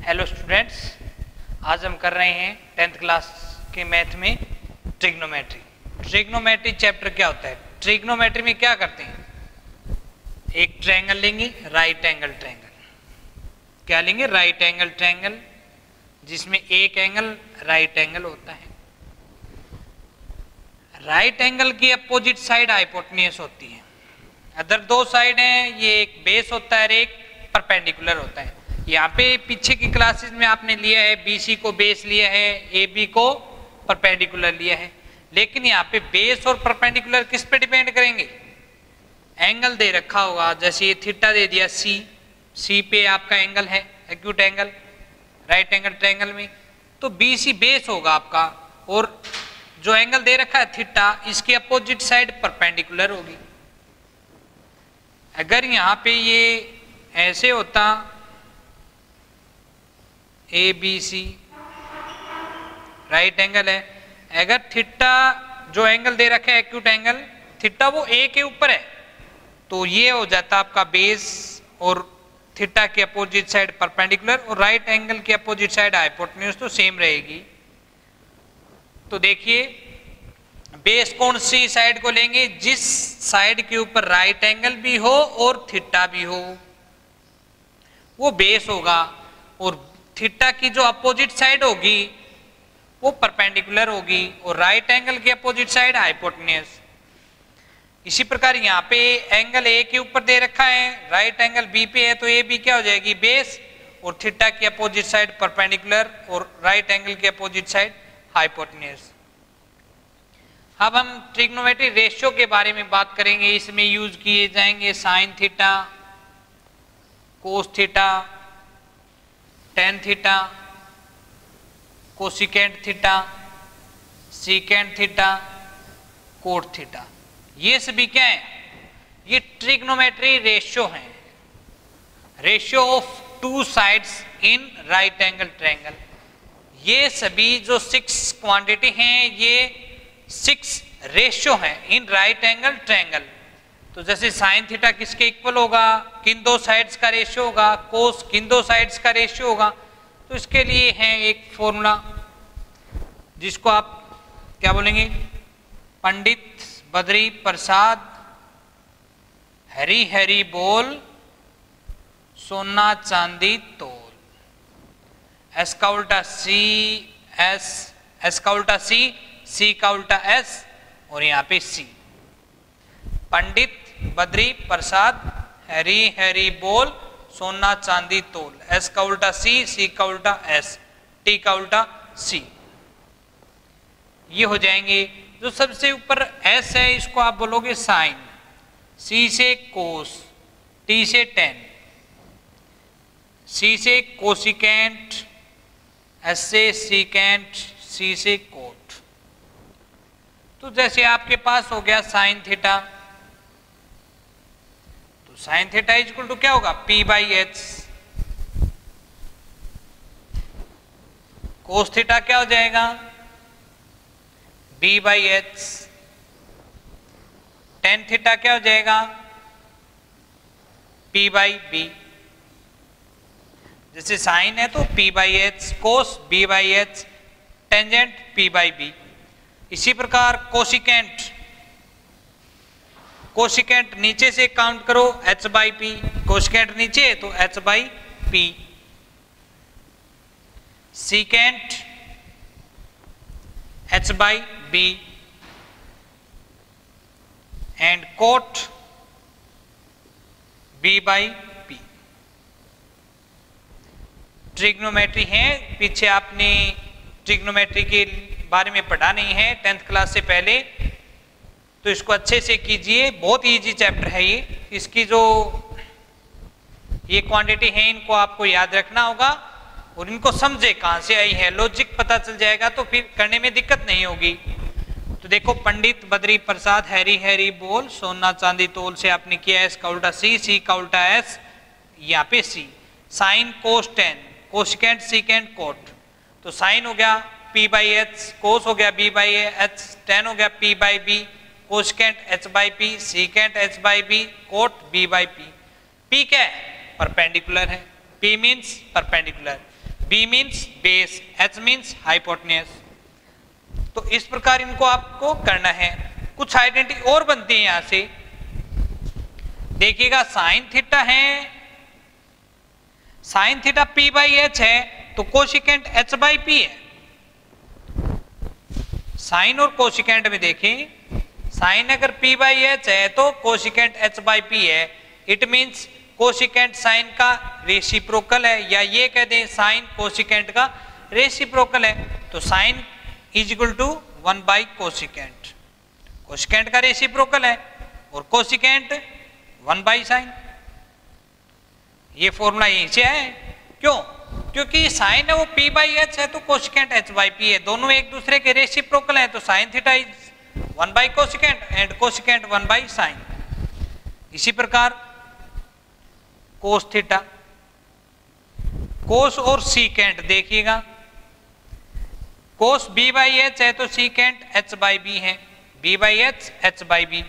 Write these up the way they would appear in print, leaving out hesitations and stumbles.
Hello students, आज हम कर रहे हैं 10th क्लास के मैथ में ट्रिग्नोमेट्री। ट्रिग्नोमेट्री चैप्टर क्या होता है? ट्रिग्नोमेट्री में क्या करते हैं? एक ट्रायंगल लेंगे, राइट एंगल ट्रायंगल। क्या लेंगे? राइट एंगल ट्रायंगल, जिसमें एक एंगल राइट एंगल होता है। राइट एंगल की अपोजिट साइड हाइपोटेन्यूज होती है। अदर दो साइड हैं, ये एक बेस होता है और एक परपेंडिकुलर होता है। यहाँ पे पीछे की क्लासेस में आपने लिया है, BC को बेस लिया है, AB को परपेंडिकुलर लिया है। लेकिन यहाँ पे बेस और परपेंडिकुलर किस पे डिपेंड करेंगे? एंगल दे रखा होगा, जैसे ये थीटा दे दिया, C पे आपका एंगल है, acute angle right angle triangle में, तो BC बेस होगा आपका, और जो एंगल दे रखा है थीटा, इसकी अपोजिट साइड परपेंडिकुलर होगी। अगर यहाँ पे ये ऐसे होता ABC राइट एंगल है, अगर थीटा जो एंगल दे रखा है एक्यूट एंगल थीटा वो A के ऊपर है, तो ये हो जाता आपका बेस और थीटा के अपोजिट साइड परपेंडिकुलर, और राइट एंगल की अपोजिट साइड हाइपोटेन्यूज तो सेम रहेगी। तो देखिए बेस कौन सी साइड को लेंगे? जिस साइड के ऊपर राइट एंगल भी हो और थीटा भी हो, वो बेस होगा, और थीटा की जो अपोजिट साइड होगी वो परपेंडिकुलर होगी, और राइट एंगल की अपोजिट साइड हाइपोटेन्यूज। इसी प्रकार यहाँ पे एंगल A के ऊपर दे रखा है, राइट एंगल B पे है, तो AB क्या हो जाएगी? बेस, और थीटा की अपोजिट साइड परपेंडिकुलर, और राइट एंगल की अपोजिट साइड हाइपोटेन्यूज। अब हम ट्रिग्नोमेट्री रेशियो के बारे में बात करेंगे। इसमें यूज किए जाएंगे sign theta, cos theta, tan theta, cosecant theta, secant theta, cot theta. ये सभी क्या है? ये ट्रिग्नोमेट्री रेशियो हैं, ratio of two sides in right angle triangle. ये सभी जो 6 क्वांटिटी हैं, ये 6 रेशियो हैं इन राइट एंगल ट्रायंगल। तो जैसे साइन थीटा किसके इक्वल होगा? किन दो साइड्स का रेशियो होगा? कोस किन दो साइड्स का रेशियो होगा? तो इसके लिए है एक फॉर्मूला, जिसको आप क्या बोलेंगे? पंडित बद्री प्रसाद हरी हरी बोल, सोना चांदी तोल। एस का उल्टा सी, एस का उल्टा सी का उल्टा S, और यहाँ पे C। पंडित बद्री प्रसाद हरी हरी बोल, सोना चांदी तोल। S का उल्टा C का उल्टा S, T का उल्टा C। ये हो जाएंगे। जो सबसे ऊपर S है, इसको आप बोलोगे साइन, C से कोस, T से टेन, C से कोसिकेंट, S से सीकेंट, C से कोट। तो जैसे आपके पास हो गया साइन थीटा, तो साइन थीटा इक्वल टू क्या होगा? P/H। कोस थीटा क्या हो जाएगा? B/H। टेन थीटा क्या हो जाएगा? P/B। जैसे साइन है तो P/H, कोस B/H, टेंजेंट P/B। इसी प्रकार कोसिकेंट, कोसिकेंट नीचे से काउंट करो H/P, कोसिकेंट नीचे तो H/P। Secant H/B, and quote B/P। Trigonometry है, पीछे आपने ट्रिग्नोमेट्री के बारे में पढ़ा नहीं है 10th क्लास से पहले, तो इसको अच्छे से कीजिए। बहुत इजी चैप्टर है ये। इसकी जो ये क्वांटिटी है, इनको आपको याद रखना होगा, और इनको समझे कहां से आई है, लॉजिक पता चल जाएगा, तो फिर करने में दिक्कत नहीं होगी। तो देखो, पंडित बद्री प्रसाद हरी हरी बोल, सोना चांदी तोल से आपने किया S का उल्टा C का उल्टा S, यहाँ पे C। Sine cos tan, cosecant secant cot. तो साइन हो गया P/H, कोस हो गया B/H, टेन हो गया P/B, cosecant H/P, secant H/B, coat B/P। P क्या है? परपेंडिकुलर है। P means perpendicular. B means base, H means hypotenuse. तो इस प्रकार इनको आपको करना है। कुछ आइडेंटिटी और बनती है यहां से, देखिएगा साइन थीटा है, sine theta P by H है तो कोशिकेंट एच बाई पी है। साइन और कोशिकेंट में देखें, साइन अगर पी बाई एच है तो कोशिकेंट एच बाई पी है। इट मीन्स कोशिकेंट साइन का रेसिप्रोकल है, या ये कह दें साइन कोशिकेंट का रेसिप्रोकल है। तो sine is equal to 1 by cosecant, cosecant का रेसिप्रोकल है, और कोशिकेंट 1 बाई साइन। ये फॉर्मूला यहीं से है। क्यों? क्योंकि साइन है वो पी बाई एच है तो कोशिकेंट एच बाई पी है, दोनों एक दूसरे के रेसिप्रोकल है। तो sine theta is 1 by cosecant and cosecant 1 by sign. इसी प्रकार कोस थीटा, कोस और सीकेंट देखिएगा, कोस बी बाई एच है तो सीकेंट एच बाई बी है, B by H H by B,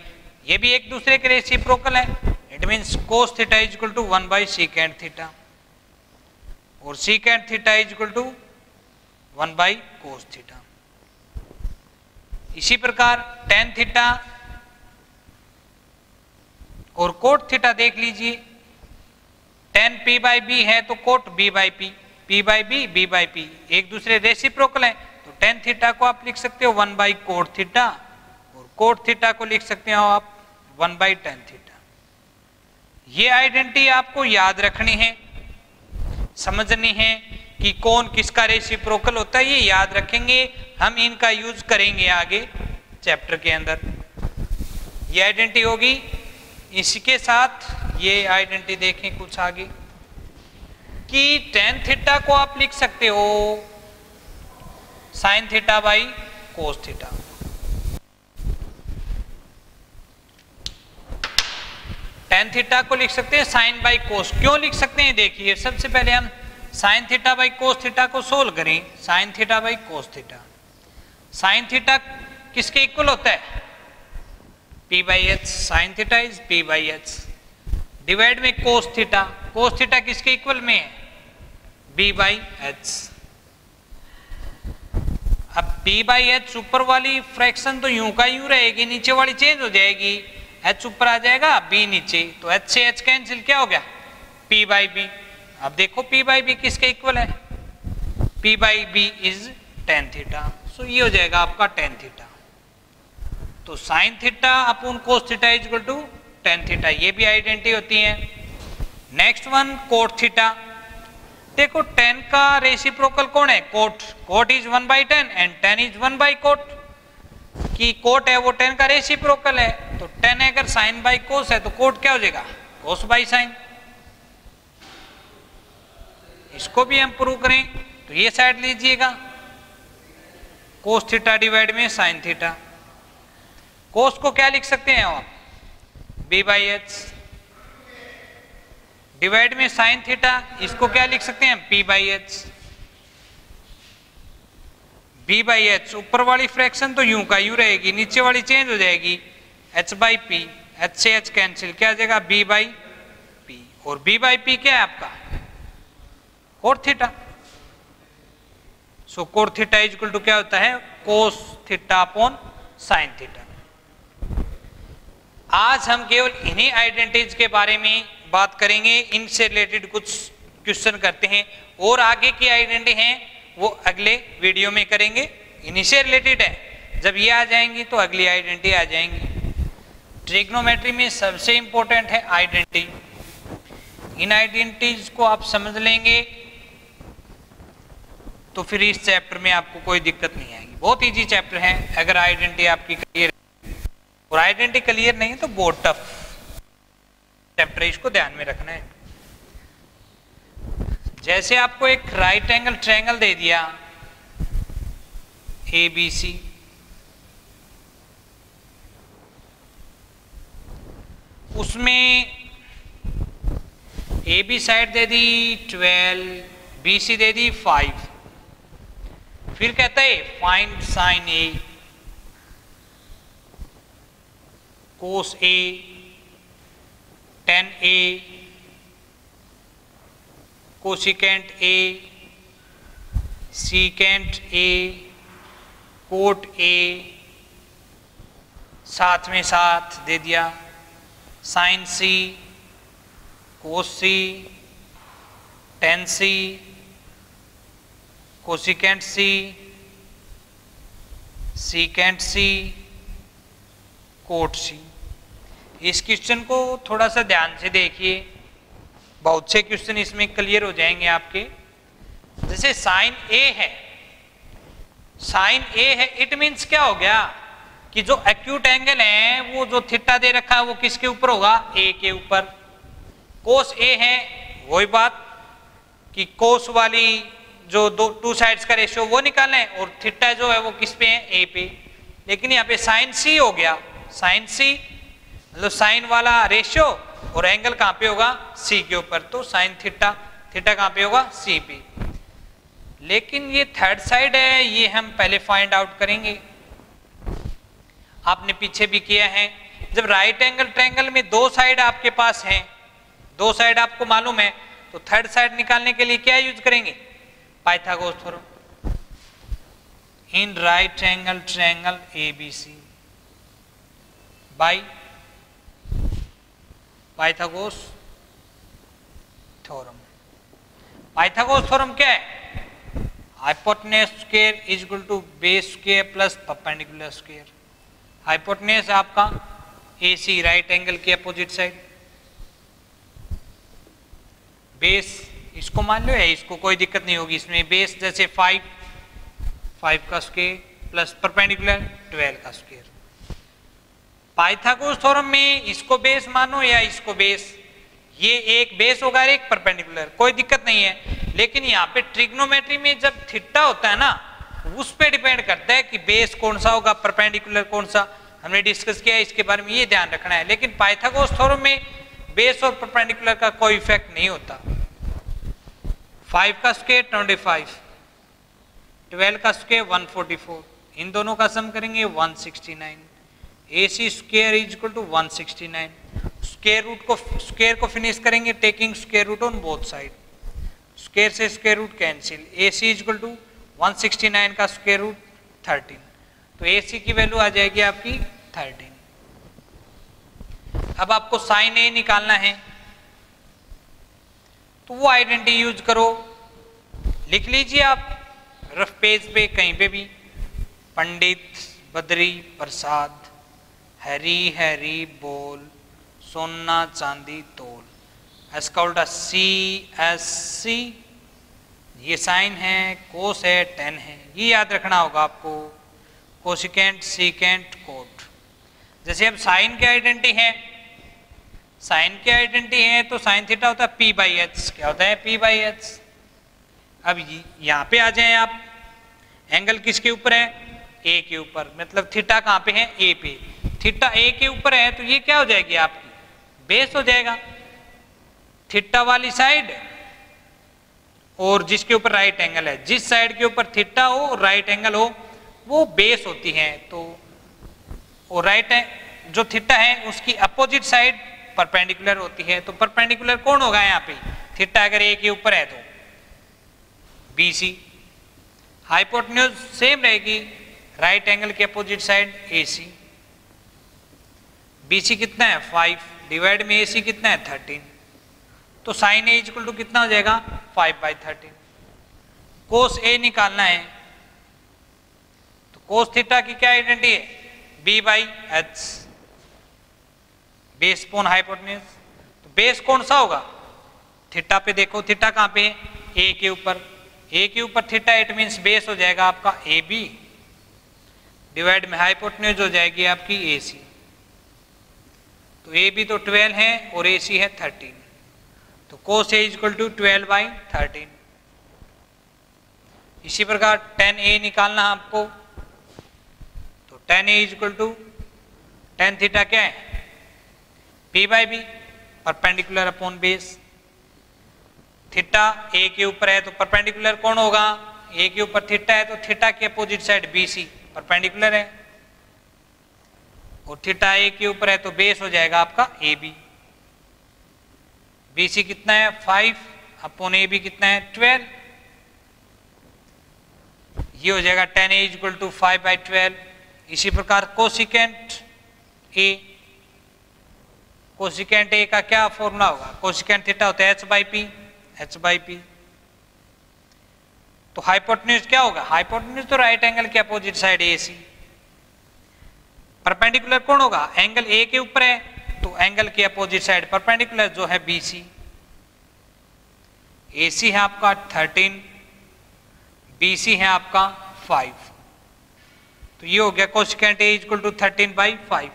ये भी एक दूसरे के रेसिप्रोकल है। It means cos theta is equal to 1 by secant theta, और secant theta is equal to 1 by cos theta. इसी प्रकार टेन थीटा और कोट थीटा देख लीजिए, टेन पी बाई बी है तो cot B by P, P by B, B by P, एक दूसरे रेसिप्रोकल है। तो टेन थीटा को आप लिख सकते हो 1 बाई कोट थीटा, और कोट थीटा को लिख सकते हो आप 1 बाई टेन थीटा। ये आइडेंटिटी आपको याद रखनी है, समझनी है कि कौन किसका रेसिप्रोकल होता है, ये याद रखेंगे। हम इनका यूज करेंगे आगे चैप्टर के अंदर। ये आइडेंटिटी होगी, इसके साथ ये आइडेंटिटी देखें कुछ आगे कि टेन थीटा को आप लिख सकते हो sign theta by cos theta. Tan theta को लिख सकते हैं साइन बाई कोस। क्यों लिख सकते हैं? देखिए, सबसे पहले हम sine theta by cos theta को सोल्व करें। Sine theta by cos theta, sine theta किसके इक्वल होता है? P by H, sine theta is P by H, divide में कोस थीटा, कोस थीटा किसके इक्वल में है? B by H. अब बी बाई एच ऊपर वाली फ्रैक्शन तो यूं का यूं रहेगी, नीचे वाली चेंज हो जाएगी, एच ऊपर आ जाएगा, बी नीचे, तो एच से एच कैंसिल, क्या हो गया? P by B. अब देखो पी बाई बी किसके इक्वल है? P by B is tan theta, so ये हो जाएगा आपका टेन थीटा। तो sine theta upon cos theta is equal to tan theta, ये भी आइडेंटिटी होती है। Next one cot theta. देखो टेन का रेसिप्रोकल कौन है? Cot, cot is 1 by tan and tan is 1 by cot. की कोट है वो टेन का रेसिप्रोकल है, तो टेन अगर साइन बाई कोस है तो कोट क्या हो जाएगा? Cos by sine. इसको भी हम प्रूव करें तो ये साइड लीजिएगा, कोस थीटा डिवाइड में साइन थीटा। कोस को क्या लिख सकते हैं आप? बी बाई एच, डिवाइड में साइन थीटा, इसको क्या लिख सकते हैं? P by H. B by H ऊपर वाली फ्रैक्शन तो यूं का यूं रहेगी, नीचे वाली चेंज हो जाएगी, एच बाई पी, एच से एच कैंसिल, क्या आ जाएगा? B by P. और बी बाई पी क्या है आपका? Cot theta. So cot theta is equal to क्या होता है? Cos theta upon sine theta. आज हम केवल इन्हीं आइडेंटिटीज के बारे में बात करेंगे, इनसे रिलेटेड कुछ क्वेश्चन करते हैं, और आगे की आइडेंटिटी हैं वो अगले वीडियो में करेंगे। इन्हीं से रिलेटेड है, जब ये आ जाएंगी तो अगली आइडेंटिटी आ जाएंगी। ट्रिग्नोमेट्री में सबसे इंपॉर्टेंट है आइडेंटिटी। इन आइडेंटिटीज को आप समझ लेंगे तो फिर इस चैप्टर में आपको कोई दिक्कत नहीं आएगी। बहुत इजी चैप्टर है अगर आइडेंटिटी आपकी क्लियर, और आइडेंटिटी क्लियर नहीं है तो बहुत टफ चैप्टर, इसको ध्यान में रखना है। जैसे आपको एक राइट एंगल ट्रायंगल दे दिया ABC, उसमें AB साइड दे दी 12, BC दे दी 5, फिर कहता है find sign A, cos A, tan A, cosecant A, secant A cot A, साथ में साथ दे दिया साइन सी कोस सी टेन सी कोसिकेंट सी सीकेंट सी कोट सी। इस क्वेश्चन को थोड़ा सा ध्यान से देखिए, बहुत से क्वेश्चन इसमें क्लियर हो जाएंगे आपके। जैसे साइन ए है, साइन ए है, इट मीन्स क्या हो गया कि जो एक्यूट एंगल है वो जो थीटा दे रखा है वो किसके ऊपर होगा, ए के ऊपर। कोस ए है, वही बात कि कोस वाली जो दो टू साइड्स का रेशियो वो निकालना है, और थीटा जो है वो किस पे है, ए पे। लेकिन यहाँ पे साइन सी हो गया, साइन सी मतलब साइन वाला रेशियो, और एंगल कहाँ पे होगा, सी के ऊपर, तो साइन थीटा, थीटा कहाँ पे होगा, सी पे। लेकिन ये थर्ड साइड है, ये हम पहले फाइंड आउट करेंगे। आपने पीछे भी किया है, जब राइट एंगल ट्रायंगल में दो साइड आपके पास हैं, दो साइड आपको मालूम है, तो थर्ड साइड निकालने के लिए क्या यूज करेंगे, Pythagoras theorem. In right angle triangle ABC by Pythagoras theorem. Pythagoras theorem क्या है, hypotenuse square is equal to base square plus perpendicular square. Hypotenuse आपका AC राइट एंगल की अपोजिट साइड, बेस इसको मान लो, है इसको कोई दिक्कत नहीं होगी इसमें। बेस जैसे 5 का स्क्वायर प्लस परपेंडिकुलर 12 का स्क्वायर। पाइथागोरस थ्योरम में इसको बेस मानो या इसको बेस, ये एक बेस होगा एक परपेंडिकुलर, कोई दिक्कत नहीं है। लेकिन यहाँ पे ट्रिग्नोमेट्री में जब थीटा होता है ना, उस पे डिपेंड करता है कि बेस कौन सा होगा, परपेंडिकुलर कौन सा। हमने डिस्कस किया इसके बारे में, ये ध्यान रखना है। लेकिन पाइथागोरस थ्योरम में बेस और परपेंडिकुलर का कोई इफेक्ट नहीं होता। 5 का स्क्वायर 25, 12 का स्क्वायर 144, इन दोनों का सम करेंगे 169। AC square is equal to 169। Square को फिनिश करेंगे taking square root on both side, square से square root cancel. AC is equal to 169 का स्क्वायर रूट 13, तो AC की वैल्यू आ जाएगी आपकी 13। अब आपको साइन ए निकालना है, तो वो आइडेंटिटी यूज करो, लिख लीजिए आप रफ पेज पे कहीं पे भी, पंडित बद्री प्रसाद, हैरी हैरी बोल, सोना चांदी तोल, इसका उल्टा CSC, ये साइन है, कोस है, टेन है, ये याद रखना होगा आपको। Cosecant secant cot. जैसे अब साइन की आइडेंटिटी है, साइन की आइडेंटिटी है तो साइन थीटा होता है P/H। क्या होता है, P/H। अब यहाँ पे आ जाए आप, एंगल किसके ऊपर है, ए के ऊपर, मतलब थीटा कहाँ पे है, ए पे। थीटा ए के ऊपर है तो ये क्या हो जाएगी आपकी, बेस हो जाएगा। थीटा वाली साइड और जिसके ऊपर राइट एंगल है, जिस साइड के ऊपर थीटा हो और राइट एंगल हो वो बेस होती है। तो वो राइट है, जो थीटा है उसकी अपोजिट साइड परपेंडिकुलर होती है। तो परपेंडिकुलर कौन होगा यहाँ पे, थीटा अगर ए के ऊपर है तो BC। हाइपोटेन्यूज सेम रहेगी, राइट एंगल के अपोजिट साइड AC। BC कितना है 5, डिवाइड में AC कितना है 13, तो साइन ए इक्वल टू कितना हो जाएगा 5/13। कोस ए निकालना है, तो कोस थीटा की क्या आइडेंटिटी है, B/H, बेस पोन हाइपोटेन्यूज। तो बेस कौन सा होगा, थीटा पे देखो, थीटा कहाँ पे है, ए के ऊपर, ए के ऊपर थीटा, इट मीन्स बेस हो जाएगा आपका AB, डिवाइड में हाइपोटेन्यूज हो जाएगी आपकी AC। तो AB तो 12 है और AC है 13, तो कोस ए इक्वल टू 12/13। इसी प्रकार tan A निकालना है आपको, तो tan A equal to tan theta क्या है, P/B, perpendicular upon base. Theta A के ऊपर है तो परपेंडिकुलर कौन होगा, ए के ऊपर थीटा है तो थीटा के अपोजिट साइड BC परपेंडिकुलर है, और थीटा ए के ऊपर है तो बेस हो जाएगा आपका AB। BC कितना है 5 अपॉन AB कितना है 12, ये हो जाएगा tan A इक्वल टू 5/12। इसी प्रकार कोसिकेंट A, कोसिकेंट A का क्या फॉर्मूला होगा? कोसिकेंट थीटा होता है h/p। तो हाइपोटेन्यूज क्या होगा? हाइपोटेन्यूज तो राइट एंगल के अपोजिट साइड AC। परपेंडिकुलर कौन होगा? एंगल A के ऊपर है तो एंगल के अपोजिट साइड परपेंडिकुलर जो है BC। AC है आपका 13, BC है आपका 5। तो ये हो गया कोसिकेंट A इक्वल टू 13/5।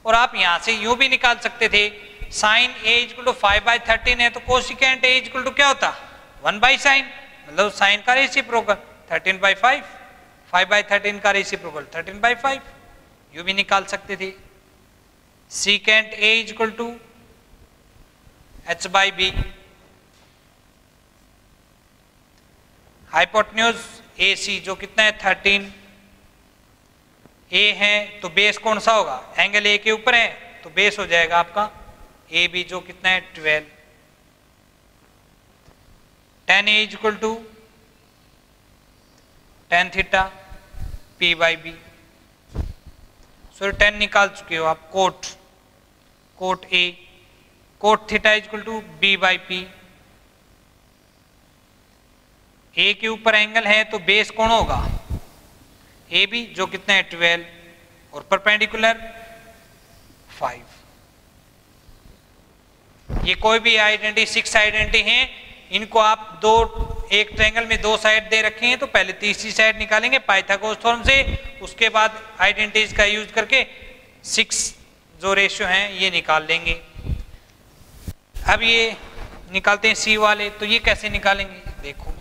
और आप यहां से यूं भी निकाल सकते थे, साइन A इक्वल टू 5/13 है तो कोसिकेंट A इक्वल टू क्या होता? 1/sin, मतलब साइन का रेसिप्रोकल 13/5, 5/13 का रेसिप्रोकल 13/5, यूं भी निकाल सकते थे। Secant A equal to h/b। Hypotenuse AC जो कितना है 13, A है तो बेस कौन सा होगा? एंगल A के ऊपर है तो बेस हो जाएगा आपका AB जो कितना है 12। tan A equal to tan theta p/b। Sorry tan निकाल चुके हो आप, cot A, cot theta equal to b/p। A के ऊपर एंगल है तो बेस कौन होगा? AB जो कितना है 12 और परपेंडिकुलर 5। ये कोई भी आइडेंटिटी 6 आइडेंटिटी हैं, इनको आप एक ट्रायंगल में 2 साइड दे रखे हैं तो पहले तीसरी साइड निकालेंगे पाइथागोरस थ्योरम से, उसके बाद आइडेंटिटीज का यूज करके 6 जो रेशियो हैं ये निकाल लेंगे। अब ये निकालते हैं C वाले, तो ये कैसे निकालेंगे? देखो,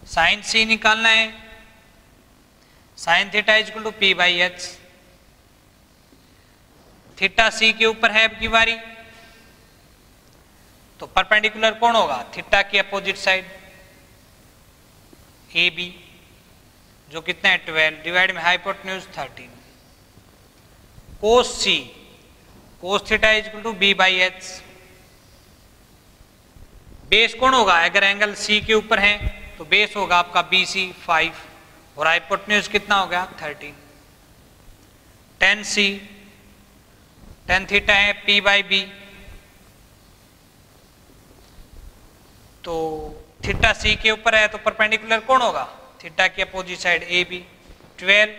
साइन C निकालना है, sine theta equal to p/h। Theta C के ऊपर है अब की बारी, तो परपेंडिकुलर कौन होगा? थीटा के अपोजिट साइड AB जो कितना है 12 डिवाइड में hypotenuse 13। Cos C, cos theta equal to b/h। Base कौन होगा? अगर एंगल C के ऊपर है तो बेस होगा आपका BC 5 और हाइपोटेन्यूज कितना हो गया 13। tan C, tan थीटा है p/b, तो थीटा C के ऊपर है तो परपेंडिकुलर कौन होगा? थीटा के अपोजिट साइड AB 12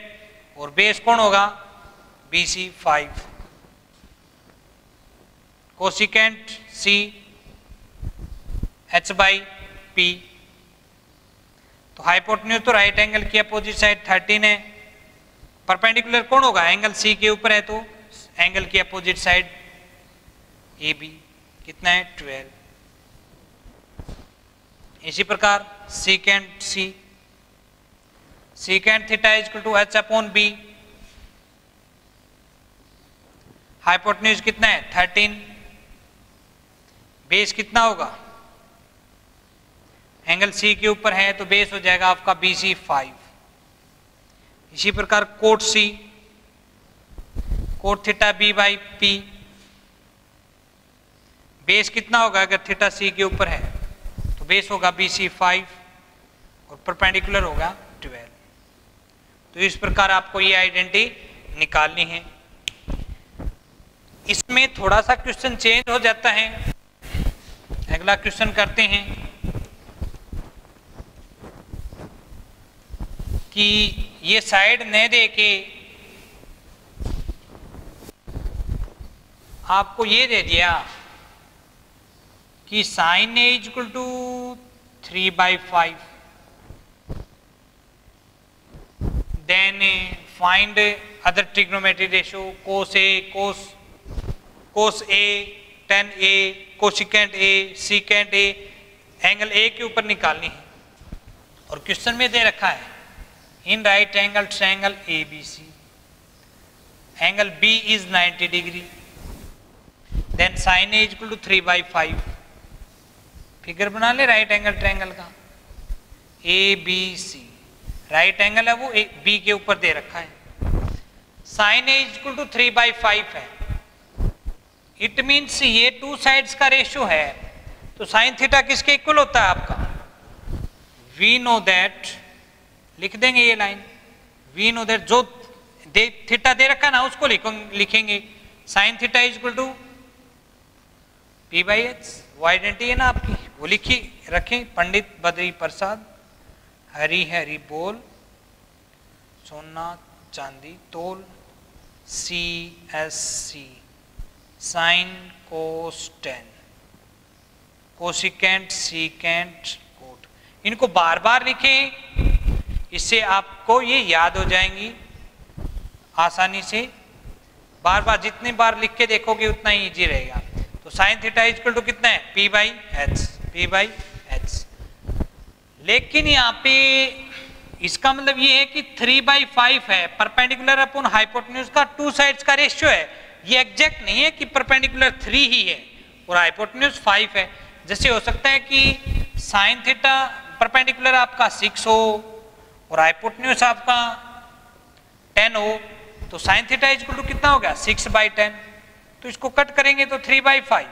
और बेस कौन होगा? BC 5। Cosecant C h/p। तो हाइपोटेन्यूज तो राइट एंगल की अपोजिट साइड 13 है, परपेंडिकुलर कौन होगा? एंगल C के ऊपर है तो एंगल की अपोजिट साइड AB कितना है 12। इसी प्रकार secant C, secant theta equal to h/b। Hypotenuse कितना है 13, बेस कितना होगा? एंगल C के ऊपर है तो बेस हो जाएगा आपका BC 5। इसी प्रकार cot C, cot theta b/p, base कितना होगा? अगर थीटा C के ऊपर है तो बेस होगा BC 5 और परपेंडिकुलर होगा 12। तो इस प्रकार आपको ये आइडेंटिटी निकालनी है। इसमें थोड़ा सा क्वेश्चन चेंज हो जाता है। अगला क्वेश्चन करते हैं कि ये साइड न दे के आपको ये दे दिया कि sine A equal to 3/5, then find other trigonometry ratio cos A, tan A, cosecant A, secant A, angle A के ऊपर निकालनी है। और क्वेश्चन में दे रखा है in right angle triangle ABC, angle B is 90 degree, then sine A equal to 3/5। Figure बना ले राइट एंगल ट्रायंगल का, ABC राइट एंगल है वो B के ऊपर दे रखा है। साइन A इक्वल टू 3/5 है, इट मीन्स ये 2 साइड्स का रेशियो है, तो साइन थीटा किसके इक्वल होता है? आपका वी नो दैट, लिख देंगे ये लाइन, वी नो दैट, जो थीटा दे रखा ना उसको लिखेंगे, sine theta is equal to P by H, वो आइडेंटिटी है ना आपकी, वो लिखी रखें। पंडित बद्री प्रसाद, हरी हरी बोल, सोना चांदी तोल, C S C, sine cos tan, cosecant secant cot, इनको बार बार लिखें, इससे आपको ये याद हो जाएंगी आसानी से। बार बार जितनी बार लिख के देखोगे उतना ही इजी रहेगा। तो साइन थीटा इक्वल टू कितना है, P by H, P by H. लेकिन यहाँ पे इसका मतलब ये है कि 3/5 है, परपेंडिकुलर अपन हाइपोटेन्यूज का टू साइड्स का रेशियो है। ये एग्जैक्ट नहीं है कि परपेंडिकुलर 3 ही है और हाइपोटेन्यूज 5 है। जैसे हो सकता है कि साइन थीटा परपेंडिकुलर आपका 6 हो और हाइपोटेन्यूज आपका 10 हो, तो साइन थीटा इक्वल टू कितना हो गया, 6/10। तो इसको कट करेंगे तो 3/5।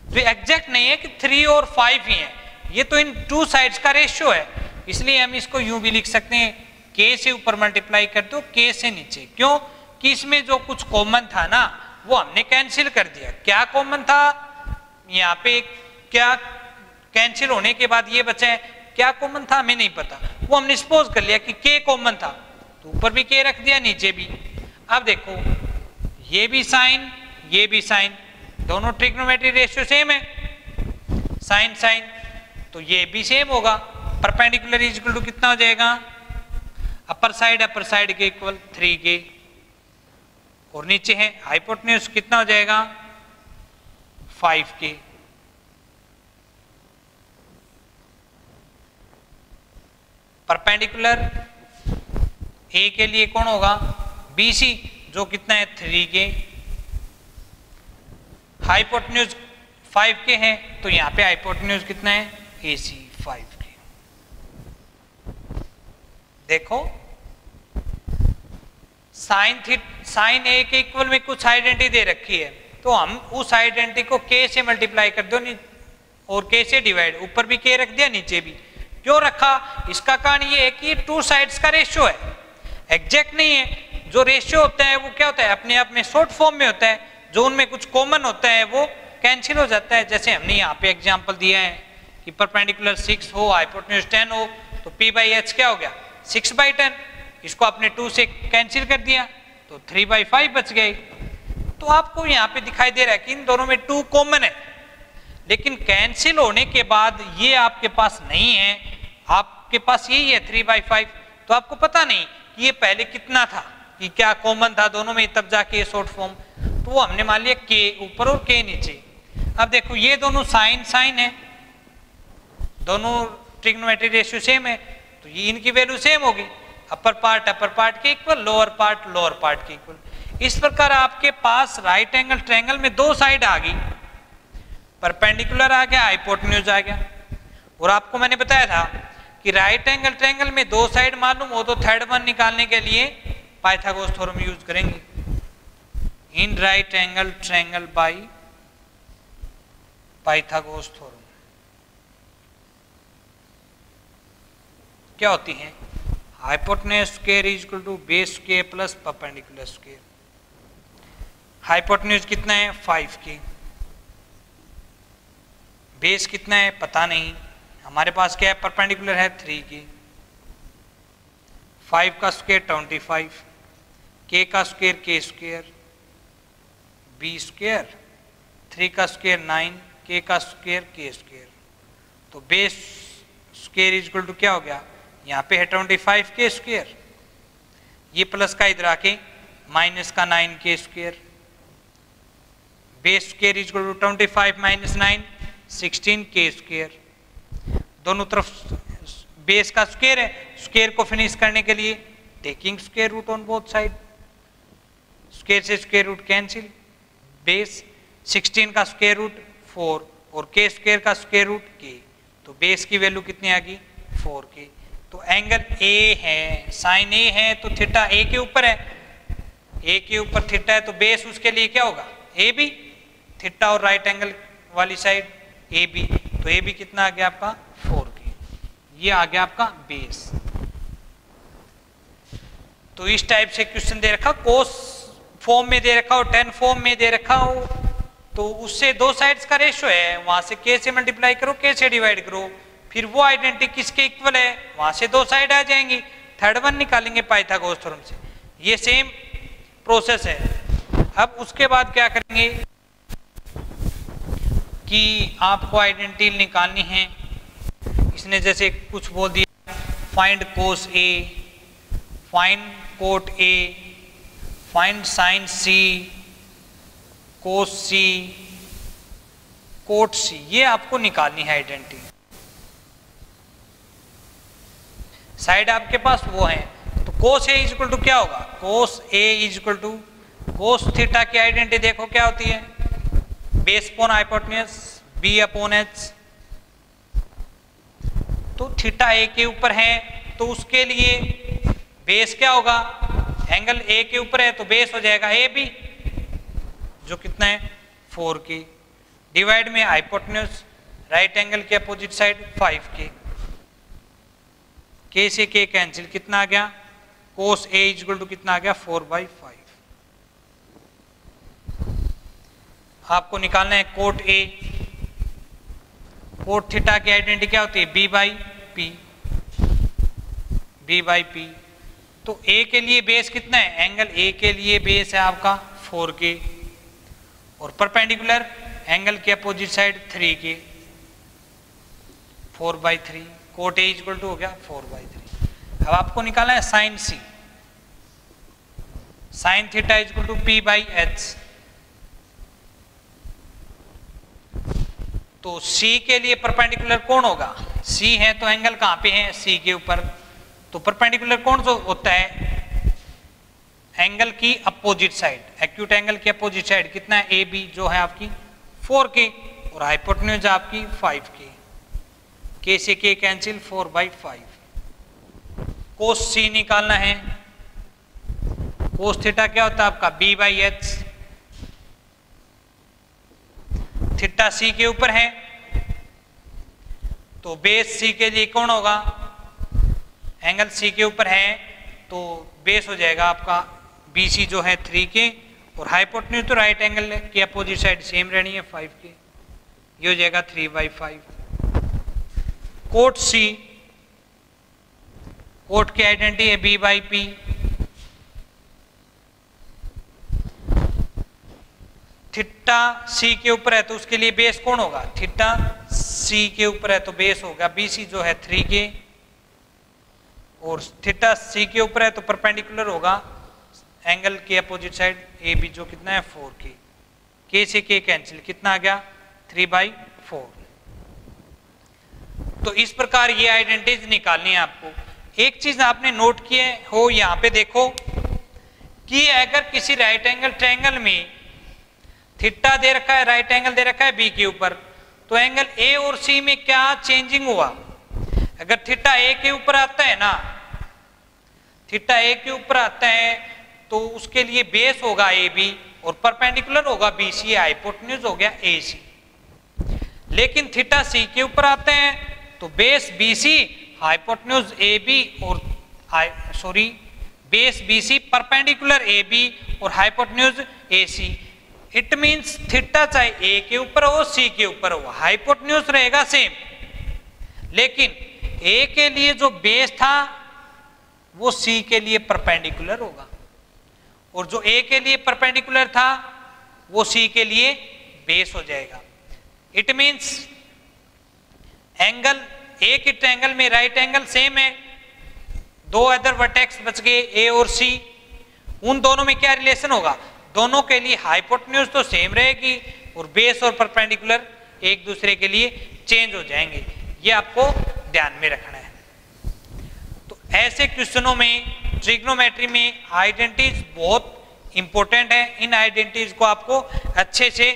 तो एग्जैक्ट नहीं है कि 3 और 5 ही है, ये तो इन टू साइड्स का रेशियो है। इसलिए हम इसको यूं भी लिख सकते हैं, k से ऊपर मल्टीप्लाई कर दो k से नीचे, क्यों कि इसमें जो कुछ कॉमन था ना वो हमने कैंसिल कर दिया। क्या कॉमन था यहाँ पे, क्या कैंसिल होने के बाद ये बचा है, क्या कॉमन था हमें नहीं पता, वो हमने सपोज कर लिया कि k कॉमन था, तो ऊपर भी k रख दिया नीचे भी। अब देखो ये भी साइन ये भी साइन, दोनों ट्रिग्नोमेट्री रेशियो सेम है, साइन साइन, तो ये भी सेम होगा। परपेंडिकुलर इज इक्वल टू कितना हो जाएगा, अपर साइड के इक्वल 3k, और नीचे है हाइपोटेन्यूज कितना हो जाएगा 5k। परपेंडिकुलर a के लिए कौन होगा, BC, जो कितना है 3k, हाइपोटेन्यूज 5k है, तो यहाँ पे हाइपोटेन्यूज कितना है AC 5k। देखो साइन ए के इक्वल में कुछ आइडेंटिटी दे रखी है, तो हम उस आइडेंटिटी को k से मल्टीप्लाई कर दो और k से डिवाइड, ऊपर भी k रख दिया नीचे भी। क्यों रखा, इसका कारण ये है कि टू साइड्स का रेशियो है, एग्जैक्ट नहीं है। जो रेशियो होता है वो क्या होता है, अपने आप में शॉर्ट फॉर्म में होता है, जो उनमें कुछ कॉमन होता है वो कैंसिल हो जाता है। जैसे हमने यहाँ पे एग्जांपल दिया है कि परपेंडिकुलर 6 हो, हाइपोटेन्यूज 10 हो, तो p बाई एच क्या हो गया 6/10, इसको आपने 2 से कैंसिल कर दिया तो 3/5 बच गए। तो आपको यहाँ पे दिखाई दे रहा है कि इन दोनों में 2 कॉमन है, लेकिन कैंसिल होने के बाद ये आपके पास नहीं है, आपके पास यही है 3/5। तो आपको पता नहीं कि ये पहले कितना था, कि क्या कॉमन था दोनों में, तब जाके ये शॉर्ट फॉर्म, तो वो हमने मान लिया k ऊपर और k नीचे। अब देखो ये दोनों साइन साइन है, दोनों ट्रिग्नोमेट्री रेशियो सेम है, तो ये इनकी वैल्यू सेम होगी, अपर पार्ट के इक्वल, लोअर पार्ट के इक्वल। इस प्रकार आपके पास राइट एंगल ट्रायंगल में 2 साइड आ गई, परपेंडिकुलर आ गया, हाइपोटेन्यूज आ गया। और आपको मैंने बताया था कि राइट एंगल ट्रायंगल में 2 साइड मालूम हो तो थर्ड वन निकालने के लिए पाइथागोरस थ्योरम यूज करेंगे। In right angle triangle by Pythagoras theorem क्या होती है, hypotenuse square is equal to base square plus perpendicular square. Hypotenuse कितना है 5k, बेस कितना है पता नहीं, हमारे पास क्या है परपेंडिकुलर है 3k, 5 का स्क्वायर 25, k का square k square, b square, 3 का स्क्वायर 9, k का स्क्वायर k स्क्वायर। तो base square is equal to क्या हो गया, यहाँ पे है 25k स्क्वायर, ये प्लस का इधर आके माइनस का 9k square, base square is equal to 25 minus 9 16k square. दोनों तरफ बेस का स्क्वायर है, स्क्वायर को फिनिश करने के लिए taking square root on both side, square से स्क्वायर रूट कैंसिल, बेस 16 का स्क्वायर रूट 4 और k स्क्वायर का स्क्वायर रूट k, तो बेस की वैल्यू कितनी आ गई 4k। तो एंगल A है, साइन A है तो थीटा A के ऊपर है, A के ऊपर थीटा है तो बेस उसके लिए क्या होगा AB, थीटा और राइट एंगल वाली साइड AB, तो AB कितना आ गया आपका 4k। ये आ गया आपका बेस। तो इस टाइप से क्वेश्चन दे रखा, कोस फॉर्म में दे रखा हो, टेन फॉर्म में दे रखा हो, तो उससे दो साइड्स का रेशियो है, वहां से के से मल्टीप्लाई करो, के से डिवाइड करो, फिर वो आइडेंटिटी किसके इक्वल है, वहां से दो साइड आ जाएंगी, थर्ड वन निकालेंगे पाइथागोरस थ्योरम से। ये सेम प्रोसेस है। अब उसके बाद क्या करेंगे कि आपको आइडेंटिटी निकालनी है। इसने जैसे कुछ बोल दिया, find cos A, find cot A, find sine C, cos C, cot C, ये आपको निकालनी है आइडेंटिटी। साइड आपके पास वो है, तो cos A is equal to क्या होगा, cos A is equal to cos theta की आइडेंटिटी देखो क्या होती है, base upon hypotenuse B upon H. तो थीटा ए के ऊपर है तो उसके लिए बेस क्या होगा, एंगल ए के ऊपर है तो बेस हो जाएगा ए बी, जो कितना है 4k, डिवाइड में हाइपोटेन्यूज राइट एंगल के अपोजिट साइड 5k, k से k कैंसिल, कितना आ गया, कोस ए इज इक्वल टू कितना आ गया 4/5। आपको निकालना है कोट ए, कोट थीटा की आइडेंटिटी क्या होती है, b/p। तो ए के लिए बेस कितना है, एंगल ए के लिए बेस है आपका 4k, और परपेंडिकुलर एंगल के opposite side 3k, 4/3, cot A equal to हो गया 4/3। अब आपको निकालना है sine C, sine theta equal to p/h। तो C के लिए परपेंडिकुलर कौन होगा, C है तो एंगल कहां पे है, C के ऊपर, तो परपेंडिकुलर कौन जो होता है, एंगल की अपोजिट साइड, एक्यूट एंगल की अपोजिट साइड कितना है, AB जो है आपकी 4k, और हाइपोटेन्यूज आपकी 5k, k से k कैंसिल 4/5। कोस C निकालना है, कोस थीटा क्या होता है आपका b/h, थीटा C के ऊपर है तो बेस C के लिए कौन होगा, एंगल C के ऊपर है तो बेस हो जाएगा आपका BC जो है 3k, और हाइपोटेन्यूज तो राइट एंगल की अपोजिट साइड सेम रहनी है 5k, ये हो जाएगा 3/5। कोट C, कोट की आइडेंटिटी है b/p, थीटा C के ऊपर है तो उसके लिए बेस कौन होगा, थीटा C के ऊपर है तो बेस होगा BC जो है 3k, और थीटा C के ऊपर है तो परपेंडिकुलर होगा एंगल के अपोजिट साइड AB जो कितना है 4k, k से k कैंसिल, कितना आ गया 3/4। तो इस प्रकार ये आइडेंटिटीज निकालनी है आपको। एक चीज आपने नोट किए हो, यहाँ पे देखो कि अगर किसी राइट एंगल ट्रायंगल में थीटा दे रखा है, राइट एंगल दे रखा है B के ऊपर, तो एंगल A और C में क्या चेंजिंग हुआ, अगर थीटा A के ऊपर आता है ना, थीटा A के ऊपर आता है तो उसके लिए बेस होगा AB और परपेंडिकुलर होगा BC, हाइपोटेन्यूज हो गया AC। लेकिन थीटा C के ऊपर आते हैं तो बेस BC, हाइपोटेन्यूज AB और बेस BC, परपेंडिकुलर AB और hypotenuse AC। It means theta चाहे A के ऊपर हो C के ऊपर हो, हाइपोटेन्यूज रहेगा सेम, लेकिन A के लिए जो बेस था वो C के लिए परपेंडिकुलर होगा, और जो A के लिए परपेंडिकुलर था वो C के लिए बेस हो जाएगा। इट मींस एंगल एक ही ट्रायंगल में राइट एंगल सेम है, दो अदर वर्टेक्स बच गए A और C, उन दोनों में क्या रिलेशन होगा, दोनों के लिए हाइपोटेन्यूज तो सेम रहेगी और बेस और परपेंडिकुलर एक दूसरे के लिए चेंज हो जाएंगे। ये आपको ध्यान में रखना है। तो ऐसे क्वेश्चनों में ट्रिग्नोमेट्री में आइडेंटिटीज बहुत इंपॉर्टेंट है, इन आइडेंटिटीज को आपको अच्छे से